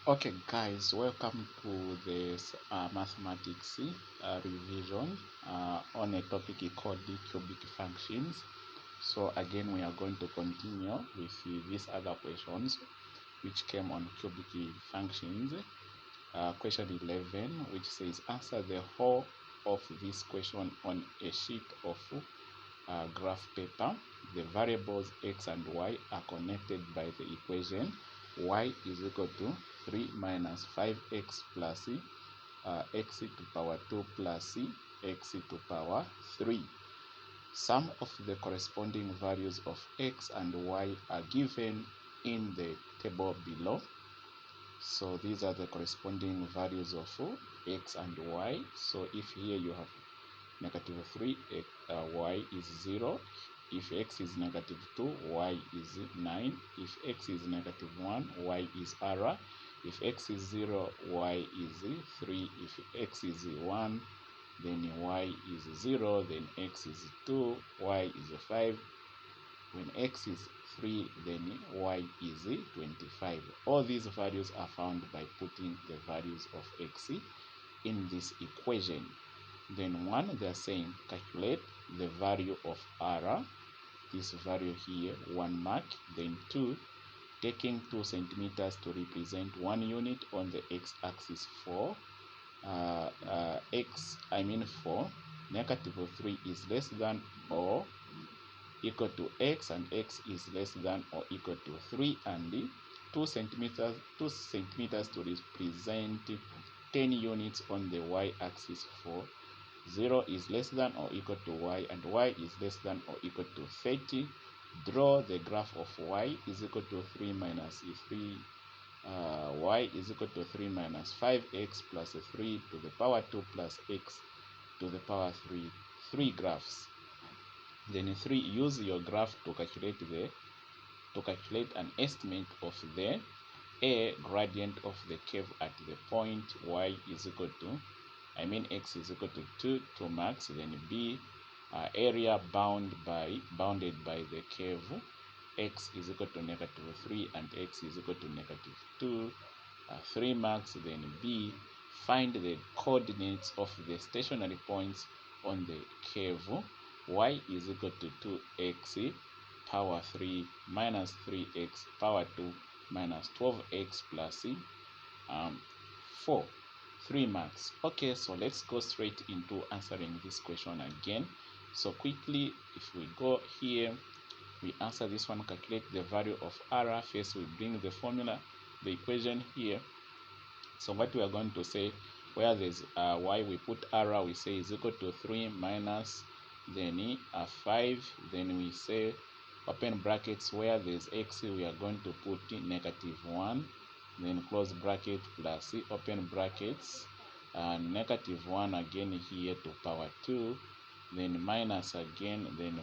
Okay guys, welcome to this mathematics revision on a topic called the cubic functions. So again, we are going to continue with these other questions which came on cubic functions. Question 11, which says answer the whole of this question on a sheet of graph paper. The variables x and y are connected by the equation y is equal to 3 minus 5x plus x to power 2 plus x to power 3. Some of the corresponding values of x and y are given in the table below. So these are the corresponding values of x and y. So if here you have negative 3, y is 0. If x is negative 2, y is 9. If x is negative 1, y is r. If x is 0, y is 3. If x is 1, then y is 0. Then x is 2, y is 5. When x is 3, then y is 25. All these values are found by putting the values of x in this equation. Then 1, they are saying calculate the value of r, this value here, 1 mark. Then 2, taking 2 centimeters to represent 1 unit on the x-axis for for negative 3 is less than or equal to x, and x is less than or equal to 3, and 2 centimeters to represent 10 units on the y-axis for 0 is less than or equal to y, and y is less than or equal to 30. Draw the graph of y is equal to 3 minus 3. Y is equal to 3 minus 5x plus 3 to the power 2 plus x to the power 3. 3 graphs. Then 3, use your graph to calculate an estimate of the a gradient of the curve at the point y is equal to x is equal to 2 marks. Then b, area bounded by the curve x is equal to negative 3 and x is equal to negative 2, 3 marks. Then b, find the coordinates of the stationary points on the curve y is equal to 2x power 3 minus 3x power 2 minus 12x plus 4. 3 marks. Okay, so let's go straight into answering this question again. So quickly, if we go here, we answer this one, calculate the value of r. First, we bring the formula, the equation here. So what we are going to say, where there's y, we put r, we say is equal to 3 minus, then 5, then we say open brackets, where there's x, we are going to put negative 1, then close bracket plus open brackets, and negative 1 again here to power 2, then minus again, then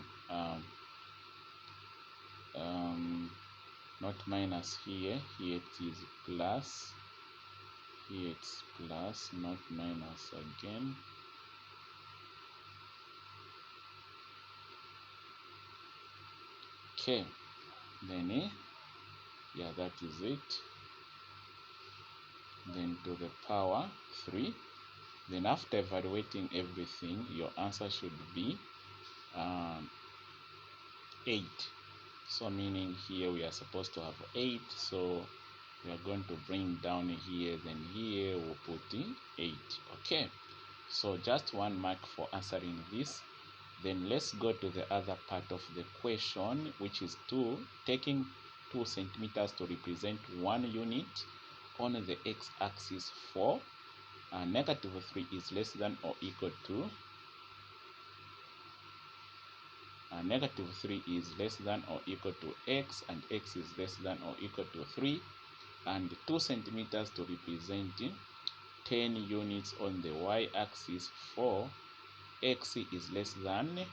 not minus here it is plus, here it's plus, not minus again. Okay, then yeah, that is it. Then to the power 3. Then after evaluating everything, your answer should be 8. So meaning here we are supposed to have 8. So we are going to bring down here, then here we'll put 8. Okay, so just 1 mark for answering this. Then let's go to the other part of the question, which is 2, taking 2 centimeters to represent 1 unit on the x-axis for negative 3 is less than or equal to negative 3 is less than or equal to x, and x is less than or equal to 3, and 2 centimeters to represent 10 units on the y-axis for x is less than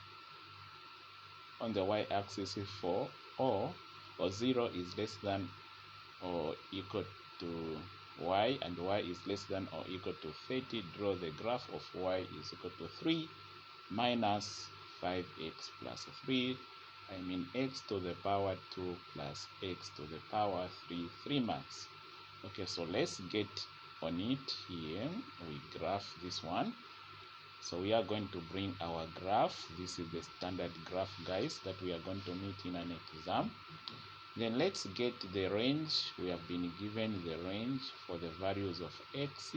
on the y-axis for or 0 is less than or equal to y, and y is less than or equal to 30. Draw the graph of y is equal to 3 minus 5x plus 3, x to the power 2 plus x to the power 3, 3 marks. Okay, so let's get on it here. We graph this one. So we are going to bring our graph. This is the standard graph, guys, that we are going to meet in an exam. Then let's get the range. We have been given the range for the values of x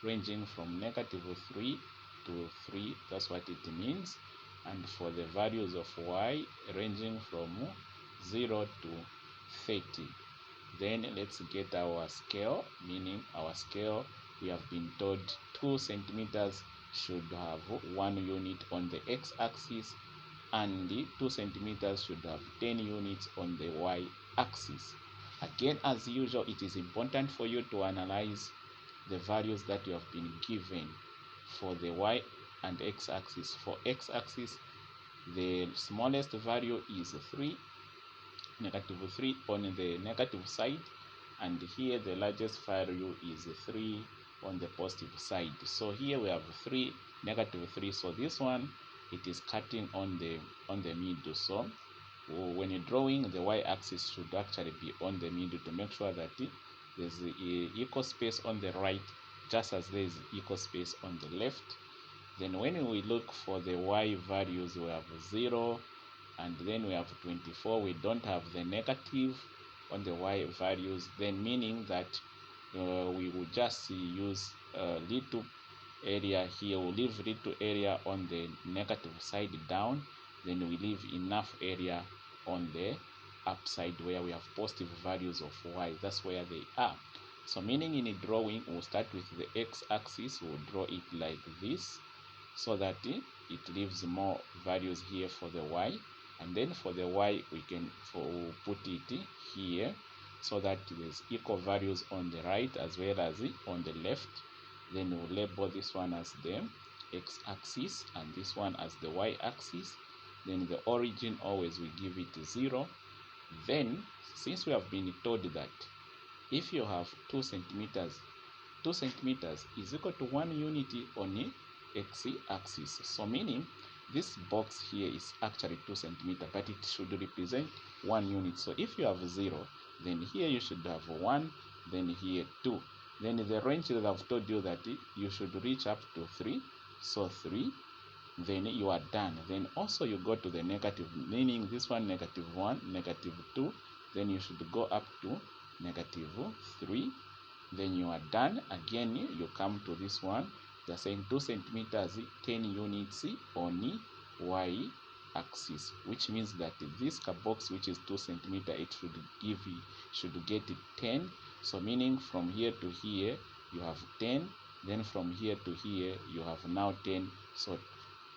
ranging from -3 to 3. That's what it means. And for the values of y ranging from 0 to 30. Then let's get our scale, meaning our scale, we have been told 2 centimeters should have 1 unit on the x-axis, and the 2 centimeters should have 10 units on the y-axis. Again, as usual, it is important for you to analyze the values that you have been given for the y and x-axis. For x-axis, the smallest value is 3, -3 on the negative side, and here the largest value is 3 on the positive side. So here we have 3, -3. So this one, it is cutting on the middle. So when you're drawing, the y-axis should actually be on the middle to make sure that there's equal space on the right, just as there is equal space on the left. Then when we look for the y values, we have 0, and then we have 24. We don't have the negative on the y values, then meaning that we will just use little area here. We'll leave little area on the negative side down, then we leave enough area on the upside where we have positive values of y. That's where they are. So meaning in a drawing, we'll start with the x-axis. We'll draw it like this, so that it leaves more values here for the y, and then for the y we can put it here, so that there's equal values on the right as well as on the left. Then we'll label this one as the x-axis and this one as the y-axis. Then the origin, always we give it 0. Then, since we have been told that if you have 2 centimeters, 2 centimeters is equal to 1 unit on the x-axis. So meaning this box here is actually 2 centimeters, but it should represent 1 unit. So if you have 0, then here you should have 1, then here 2. Then the range that I've told you that you should reach up to 3. So 3, then you are done. Then also you go to the negative, meaning this one -1, -2. Then you should go up to -3. Then you are done. Again, you come to this one. They're saying 2 centimeters, 10 units on the y-axis, which means that this box, which is 2 centimeters, it should get 10. So meaning from here to here you have 10, then from here to here you have now 10. So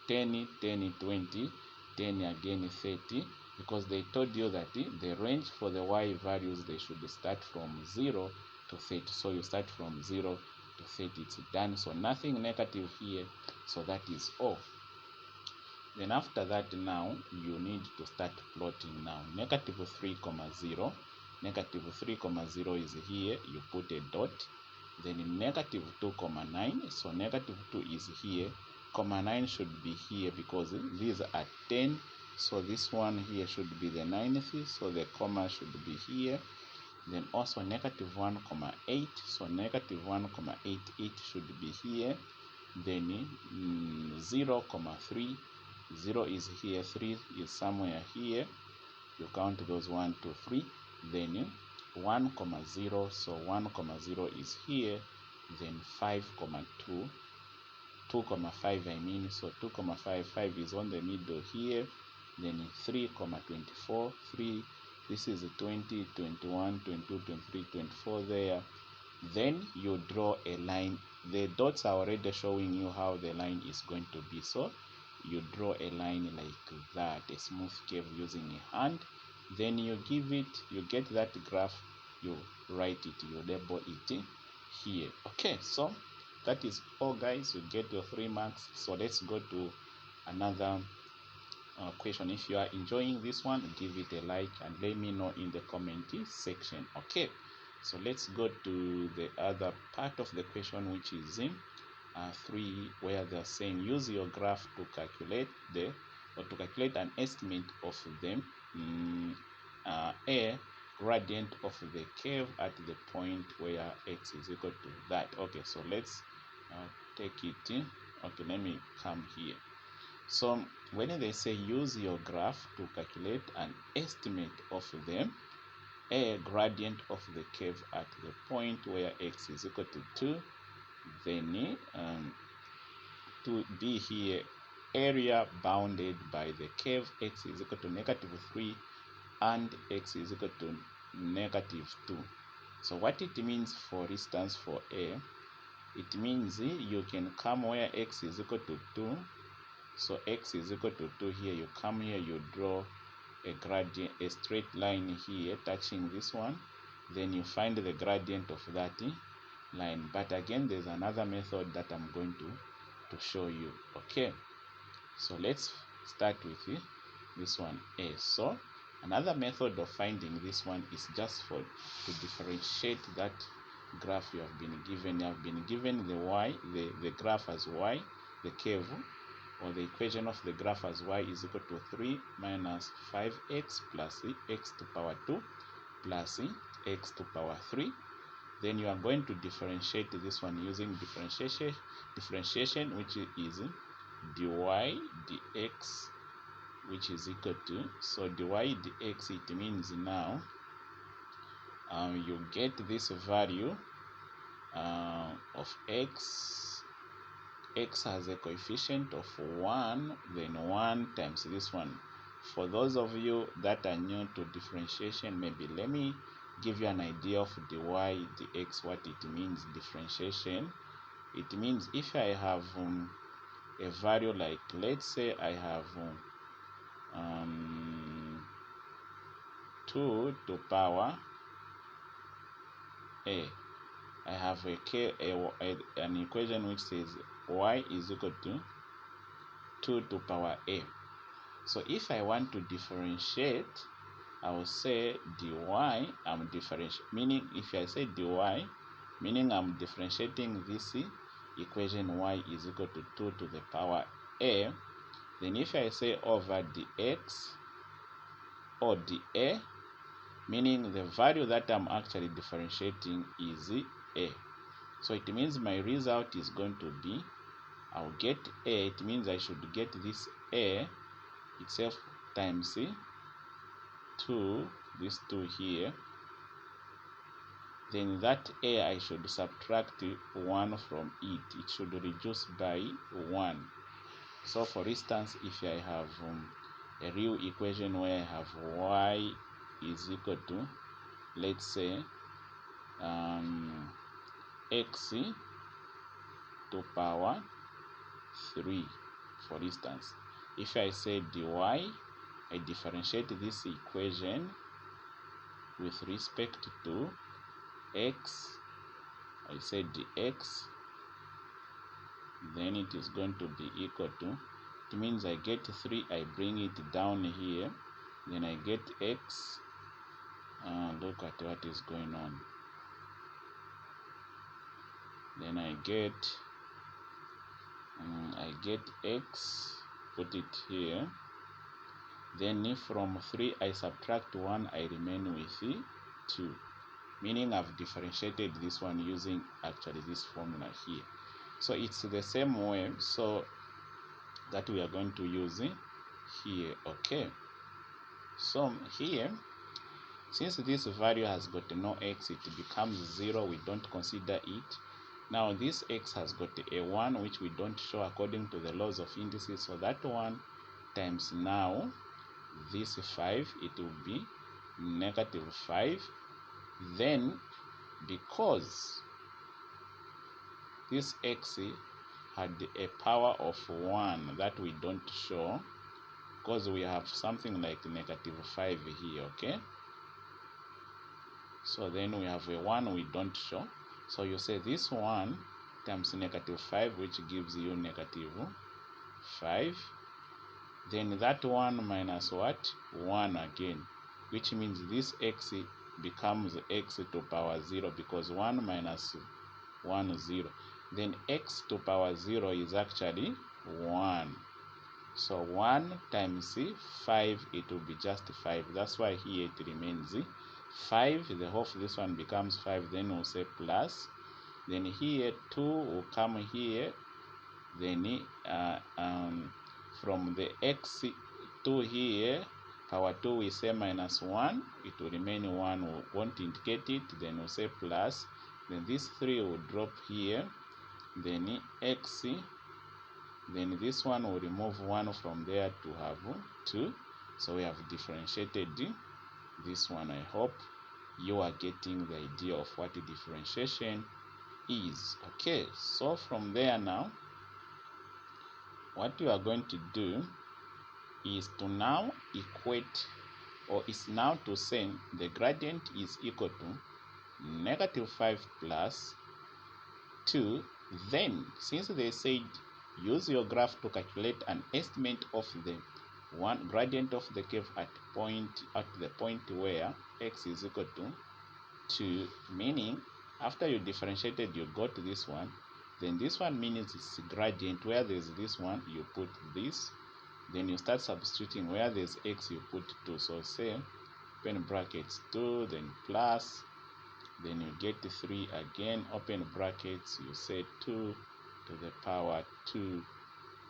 10, 10, 20, 10 again 30, because they told you that the range for the y values, they should start from 0 to 30. So you start from 0 to 30. It's done. So nothing negative here. So that is all. Then after that, now you need to start plotting now. -3, 0. -3, 0 is here. You put a dot. Then -2, 9. So -2 is here. 9 should be here because these are 10. So this one here should be the 9th. So the comma should be here. Then also -1, 8. So -1, 8 should be here. Then 0, 3. 0 is here, 3 is somewhere here. You count those 1, 2, 3. Then 1, 0. So 1, 0 is here. Then 5, 2. 2, 5, I mean. So 2, 5, 5 is on the middle here. Then 3, 24. 3. This is 20, 21, 22, 23, 24 there. Then you draw a line. The dots are already showing you how the line is going to be. So you draw a line like that, a smooth curve using a hand. Then you give it, you get that graph, you write it, you label it here. Okay, so that is all, guys. You get your 3 marks. So let's go to another question. If you are enjoying this one, give it a like and let me know in the comment section. Okay, so let's go to the other part of the question, which is 3, where they're saying use your graph to calculate an estimate of the A gradient of the curve at the point where x is equal to that. Okay, so let's take it in. Okay, let me come here. So when they say use your graph to calculate an estimate of the gradient of the curve at the point where x is equal to 2, then to be here area bounded by the curve x is equal to -3 and x is equal to -2. So what it means, for instance, for A, it means you can come where x is equal to 2. So x is equal to 2 here, you come here, you draw a gradient, a straight line here touching this one, then you find the gradient of that line. But again, there's another method that I'm going to show you. Okay, so let's start with this one A. So another method of finding this one is just to differentiate that graph you have been given. You have been given the y, the graph as y, the curve or the equation of the graph as y is equal to 3 minus 5x plus x to power 2 plus x to power 3. Then you are going to differentiate this one using differentiation, which is dy dx, which is equal to, so dy dx, it means now you get this value of x has a coefficient of 1, then 1 times this one. For those of you that are new to differentiation, maybe let me give you an idea of dy dx, what it means. Differentiation, it means if I have a value like, let's say I have 2 to power a, I have an equation which says y is equal to 2 to power a. So if I want to differentiate, I will say dy, I'm differentiating, meaning if I say dy, meaning I'm differentiating this equation y is equal to 2 to the power a. Then if I say over dx or dA, meaning the value that I'm actually differentiating is a. So it means my result is going to be, I'll get a, it means I should get this a itself times 2, this 2 here, then that a I should subtract 1 from it. It should reduce by 1. So for instance, if I have a real equation where I have y is equal to, let's say x to power 3, for instance, if I say dy, I differentiate this equation with respect to x, I say dx, then it is going to be equal to, it means I get 3, I bring it down here, then I get x, look at what is going on, then I get x, put it here, then from 3 I subtract 1, I remain with 2, meaning I've differentiated this one using actually this formula here. So it's the same way so that we are going to use here. Okay, so here, since this value has got no x, it becomes 0, we don't consider it. Now this x has got a 1, which we don't show according to the laws of indices, so that 1 times now this 5, it will be -5. Then because this x had a power of 1 that we don't show, because we have something like -5 here. Okay, so then we have a 1 we don't show, so you say this 1 times -5, which gives you -5, then that 1 minus what, 1 again, which means this x becomes x to power 0, because 1 minus 1 is 0, then x to power 0 is actually 1. So 1 times 5, it will be just 5. That's why here it remains 5, the whole of this one becomes 5, then we'll say plus, then here 2 will come here, then from the x 2 here, power 2 we say minus 1, it will remain 1, we won't indicate it, then we'll say plus, then this 3 will drop here, then x, then this one will remove 1 from there to have 2, so we have differentiated this one. I hope you are getting the idea of what the differentiation is. Okay, so from there now, what you are going to do is to now equate, or is now to say the gradient is equal to negative 5 plus 2. Then, since they said use your graph to calculate an estimate of the gradient of the curve at the point where x is equal to 2, meaning after you differentiated you got this one, then this one means it's gradient. Where there's this one you put this, then you start substituting. Where there's x you put 2, so say open brackets 2, then plus, then you get 3 again, open brackets, you say 2 to the power 2.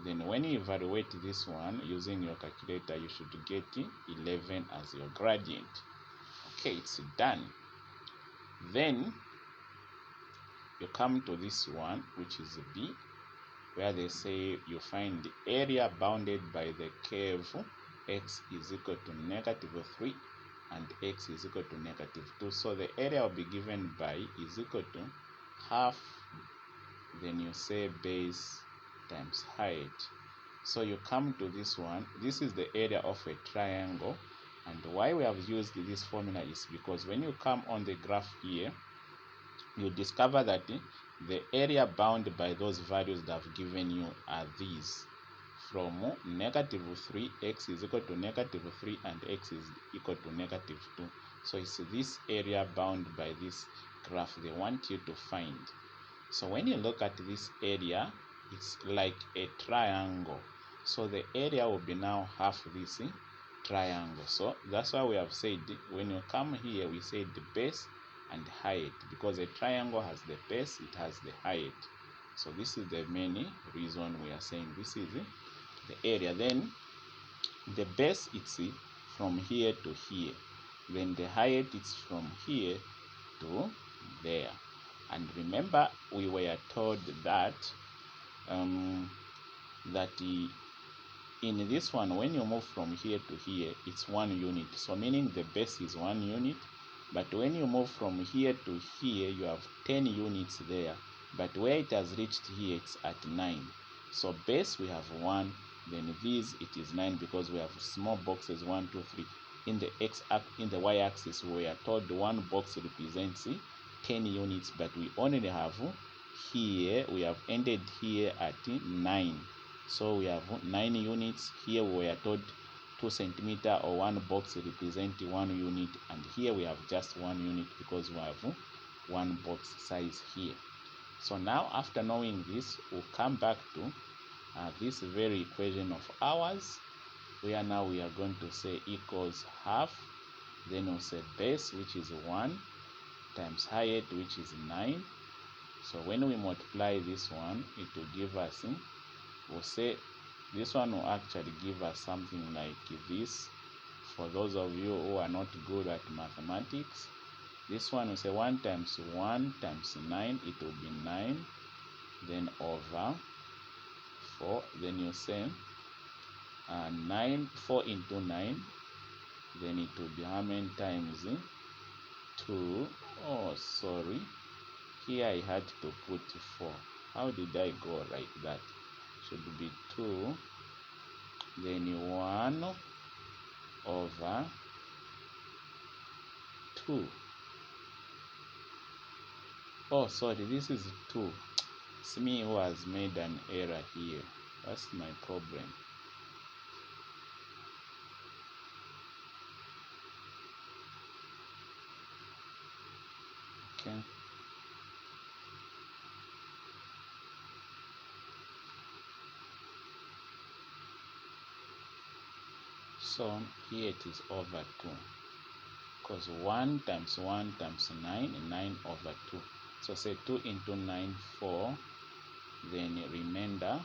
Then when you evaluate this one using your calculator, you should get 11 as your gradient. Okay, it's done. Then you come to this one, which is B, where they say you find the area bounded by the curve x is equal to negative 3 and x is equal to negative 2. So the area will be given by is equal to half, then you say base times height. So you come to this one, this is the area of a triangle, and why we have used this formula is because when you come on the graph here, you discover that the area bounded by those values that I've given you are these, from negative 3, x is equal to negative 3 and x is equal to negative 2. So it's this area bounded by this graph they want you to find. So when you look at this area, it's like a triangle, so the area will be now half this triangle. So that's why we have said when you come here we say the base and height, because a triangle has the base, it has the height. So this is the main reason we are saying this is the area. Then the base, it's from here to here, then the height is from here to there. And remember we were told that in this one, when you move from here to here, it's 1 unit, so meaning the base is 1 unit. But when you move from here to here, you have 10 units there, but where it has reached here, it's at 9. So base we have 1, then this it is 9, because we have small boxes 1, 2, 3. In the y-axis we are told one box represents 10 units, but we only have here, we have ended here at 9, so we have 9 units. Here we are told 2 centimeter or one box represent 1 unit, and here we have just 1 unit because we have one box size here. So now after knowing this, we'll come back to this very equation of ours, where now we are going to say equals half, then we'll say base, which is 1, times height, which is 9. So when we multiply this one, it will give us, we'll say this one will actually give us something like this. For those of you who are not good at mathematics, this one will say 1 times 1 times 9, it will be 9, then over 4, then you say 4 into 9, then it will be how many times 2. Oh, sorry, here I had to put 4. How did I go like that? Should be 2, then 1 over 2. Oh, sorry, this is 2. It's me who has made an error here. That's my problem. Okay. So here it is over 2, because 1 times 1 times 9, 9 over 2. So say 2 into 9, 4, then remainder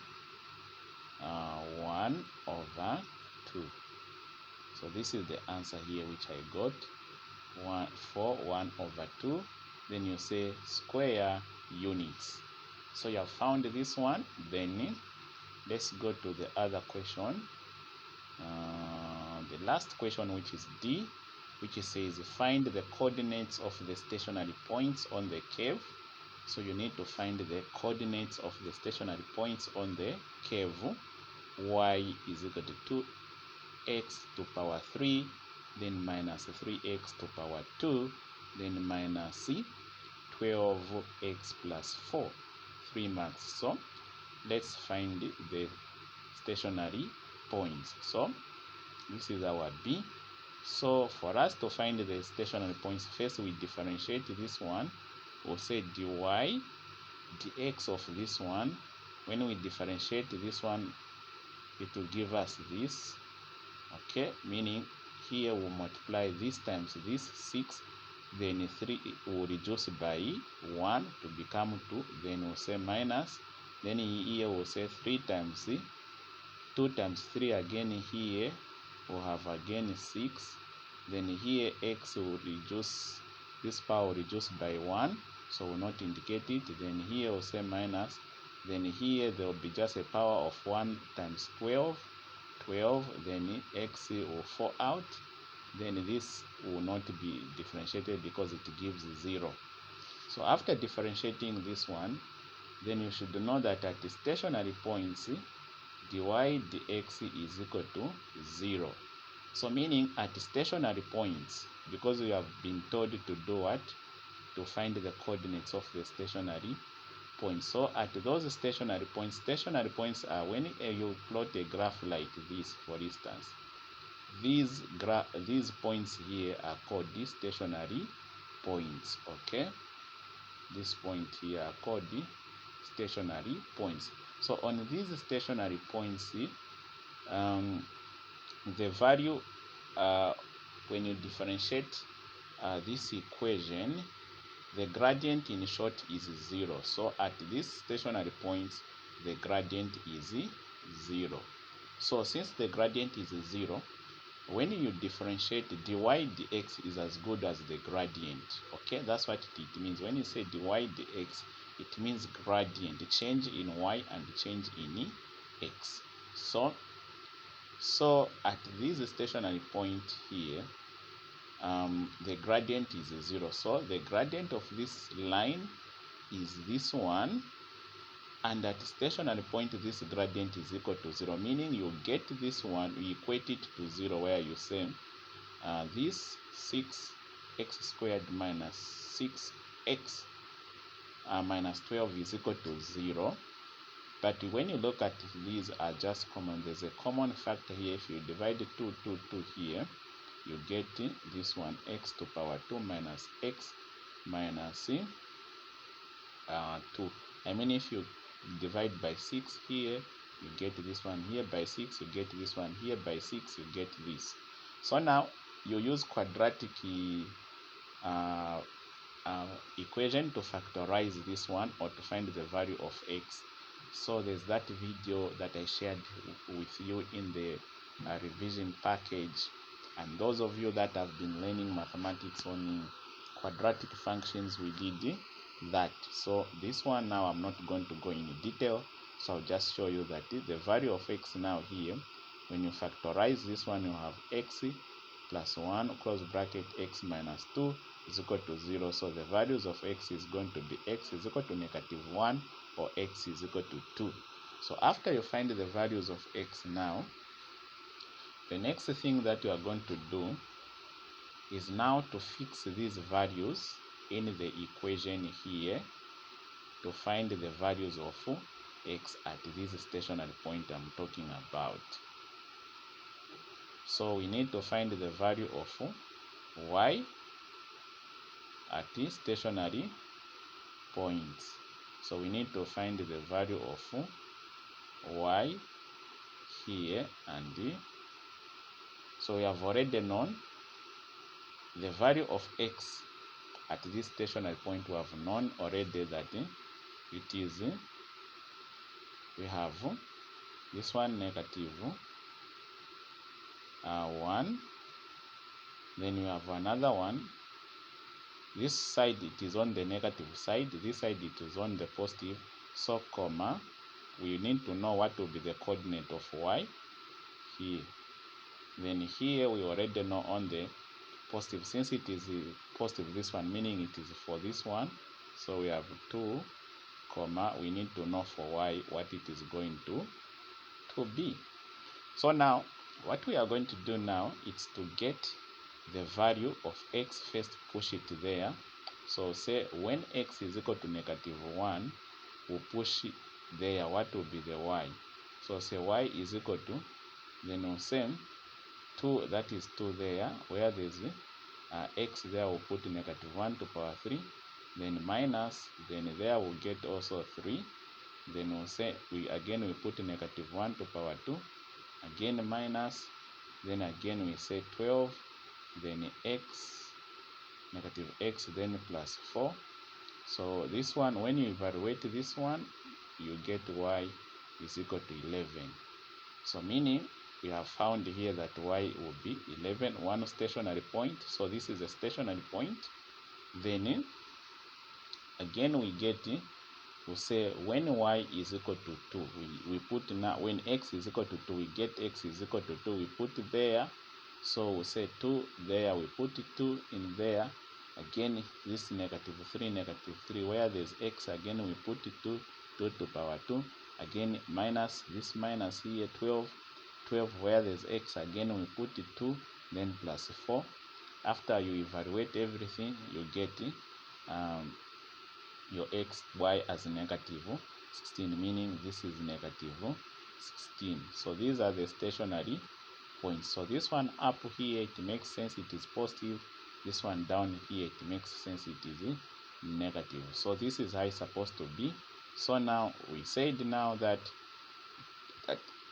1 over 2. So this is the answer here which I got, 1 over 2. Then you say square units. So you have found this one. Then let's go to the other question. The last question, which is D, which says find the coordinates of the stationary points on the curve. So you need to find the coordinates of the stationary points on the curve. Y is equal to 2x to power 3, then minus 3x to power 2, then minus 12x plus 4, 3 marks. So let's find the stationary points. So this is our B. So for us to find the stationary points, first we differentiate this one. We'll say dy dx of this one. When we differentiate this one, it will give us this. Okay, meaning here we'll multiply this times this 6, then 3 will reduce by 1 to become 2, then we'll say minus, then here we'll say 3 times 2 times 3 again. Here we'll have again 6, then here x will reduce, this power will reduce by 1, so we'll not indicate it. Then here we'll say minus, then here there will be just a power of 1 times 12, then x will fall out, then this will not be differentiated because it gives 0. So after differentiating this one, then you should know that at the stationary points, dy dx is equal to 0. So meaning at stationary points, because we have been told to do what? To find the coordinates of the stationary points. So at those stationary points are when you plot a graph like this, for instance. These points here are called the stationary points. Okay, this point here are called the stationary points. So on these stationary points, the value, when you differentiate this equation, the gradient in short is 0. So at these stationary points, the gradient is 0. So since the gradient is 0, when you differentiate, dy dx is as good as the gradient. Okay, that's what it means. When you say dy dx, it means gradient, change in y and change in x. So at this stationary point here, the gradient is 0. So the gradient of this line is this one, and at stationary point this gradient is equal to 0, meaning you get this one, you equate it to 0, where you say this 6x squared minus 6x minus 12 is equal to 0. But when you look at these are just common, there's a common factor here. If you divide 2 here, you get this one, x to power 2 minus x minus 2. I mean, if you divide by 6 here, you get this one here by 6, you get this one here by 6, you get this. So now you use quadratic equation to factorize this one or to find the value of x. So there's that video that I shared with you in the revision package, and those of you that have been learning mathematics on quadratic functions, we did that. So this one now I'm not going to go in detail, so I'll just show you that the value of x now here, when you factorize this one, you have x plus 1 close bracket x minus 2 is equal to 0. So the values of x is going to be x is equal to -1 or x is equal to 2. So after you find the values of x now, the next thing that you are going to do is now to fix these values in the equation here to find the values of x at this stationary point I'm talking about. So we need to find the value of y at the stationary points. So we need to find the value of y here and so we have already known the value of x at this stationary point, we have known already that it is, we have this one negative 1, then you have another one. This side it is on the negative side, this side it is on the positive. So comma, we need to know what will be the coordinate of y here. Then here we already know on the positive, since it is positive this one, meaning it is for this one. So we have 2 comma, we need to know for y what it is going to be. So now what we are going to do now is to get the value of x, first push it there. So say when x is equal to -1, we'll push it there. What will be the y? So say y is equal to, then we'll say 2, that is 2 there, where there's x there, we'll put -1 to power 3, then minus, then there we'll get also 3, then we'll say we put -1 to power 2, again minus, then again we say 12, then x, negative x, then plus 4. So this one, when you evaluate this one, you get y is equal to 11. So meaning we have found here that y will be 11, one stationary point. So this is a stationary point. Then again we get, we say when y is equal to 2, we put now, when x is equal to 2, we get x is equal to 2, we put there. So we say 2 there, we put 2 in there. Again this -3, where there's x, again we put 2 to power 2, again minus, this minus here 12, where there's x, again we put 2, then plus 4. After you evaluate everything, you get your y as -16, meaning this is -16. So these are the stationary points. So this one up here, it makes sense, it is positive. This one down here, it makes sense, it is negative. So this is how it's supposed to be. So now we said now that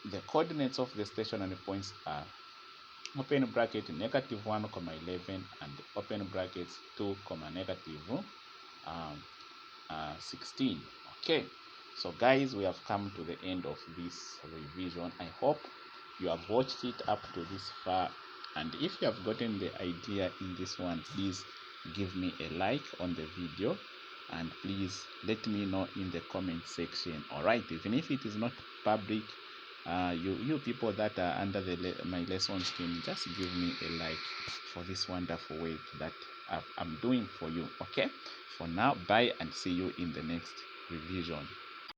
the coordinates of the stationary points are open bracket -1, 11, and open brackets 2, -16. Okay, so guys, we have come to the end of this revision. I hope you have watched it up to this far, and if you have gotten the idea in this one, please give me a like on the video, and please let me know in the comment section. All right, even if it is not public, you people that are under my lessons can just give me a like for this wonderful work that I'm doing for you. Okay, for now, bye, and see you in the next revision.